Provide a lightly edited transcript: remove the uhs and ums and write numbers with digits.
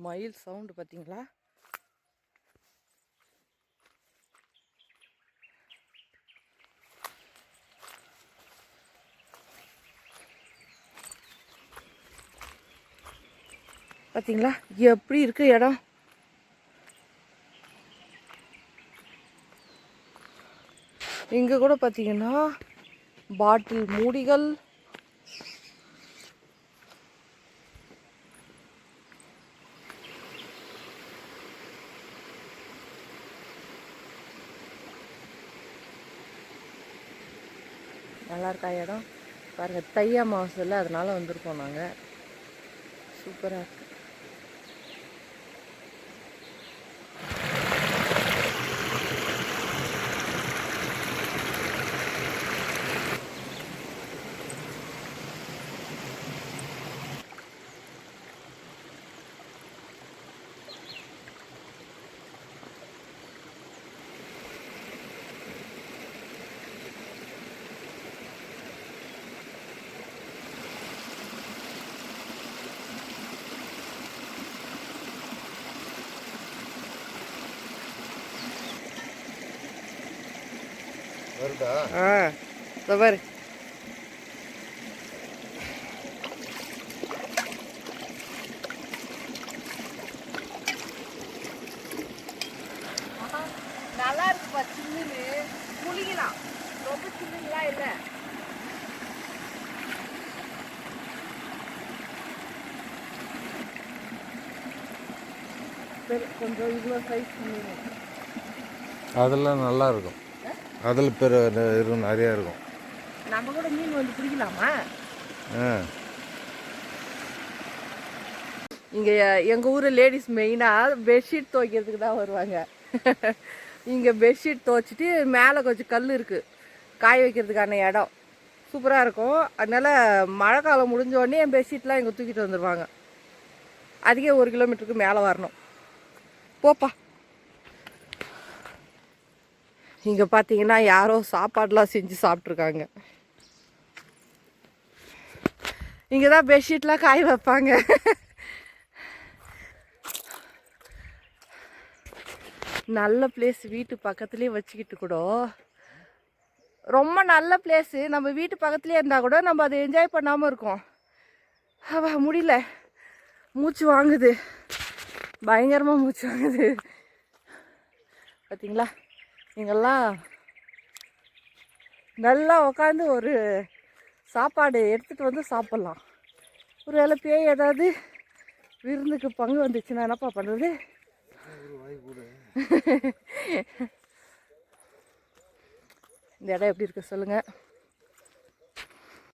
மயில் சவுண்டு பார்த்தீங்களா? பார்த்தீங்களா எப்படி இருக்கு இடம்? இங்கே கூட பார்த்தீங்கன்னா பாட்டில் மூடிகள், நல்லா இருக்கா இடம் பாருங்கள். தை அமாவாசையில் அதனால வந்திருக்கோம் நாங்கள். சூப்பராக இருக்கு. வருதா? பாரு. நல்லா இருக்குப்பா. சில்லுன்னு குளிக்கலாம். ரொம்ப சில்லுலாம் இல்லை. கொஞ்சம் இவ்வளோ சைஸ் அதெல்லாம் நல்லா இருக்கும். அதில் இருக்கும், நிறையா இருக்கும். நம்ம கூட மீன் வந்து பிடிக்கலாமா? இங்கே எங்கள் ஊர் லேடிஸ் மெயினாக பெட்ஷீட் துவைக்கிறதுக்கு தான் வருவாங்க. இங்கே பெட்ஷீட் துவைச்சிட்டு மேலே கொஞ்சம் கல் இருக்குது, காய வைக்கிறதுக்கான இடம் சூப்பராக இருக்கும். அதனால் மழை காலம் முடிஞ்சோடனே என் பெட்ஷீட்லாம் இங்கே தூக்கிட்டு வந்துடுவாங்க. அதுக்கே 1 கிலோமீட்டருக்கு மேலே வரணும். போப்பா. இங்கே பார்த்தீங்கன்னா யாரோ சாப்பாடெலாம் செஞ்சு சாப்பிட்ருக்காங்க. இங்கே தான் பெட்ஷீட்லாம் காய வைப்பாங்க. நல்ல பிளேஸ். வீட்டு பக்கத்துலேயே வச்சுக்கிட்டு கூட ரொம்ப நல்ல பிளேஸு. நம்ம வீட்டு பக்கத்துலேயே இருந்தால் கூட நம்ம அதை என்ஜாய் பண்ணாமல் இருக்கோம். முடியல, மூச்சு வாங்குது, பயங்கரமாக மூச்சு வாங்குது. பார்த்தீங்களா? இங்கெல்லாம் நல்லா உக்காந்து ஒரு சாப்பாடு எடுத்துகிட்டு வந்து சாப்பிட்லாம். ஒரு வேளை பேய் ஏதாவது விருந்துக்கு பங்கு வந்துச்சுன்னா என்னப்பா பண்ணுறது? இந்த இடம் எப்படி இருக்கு சொல்லுங்கள்.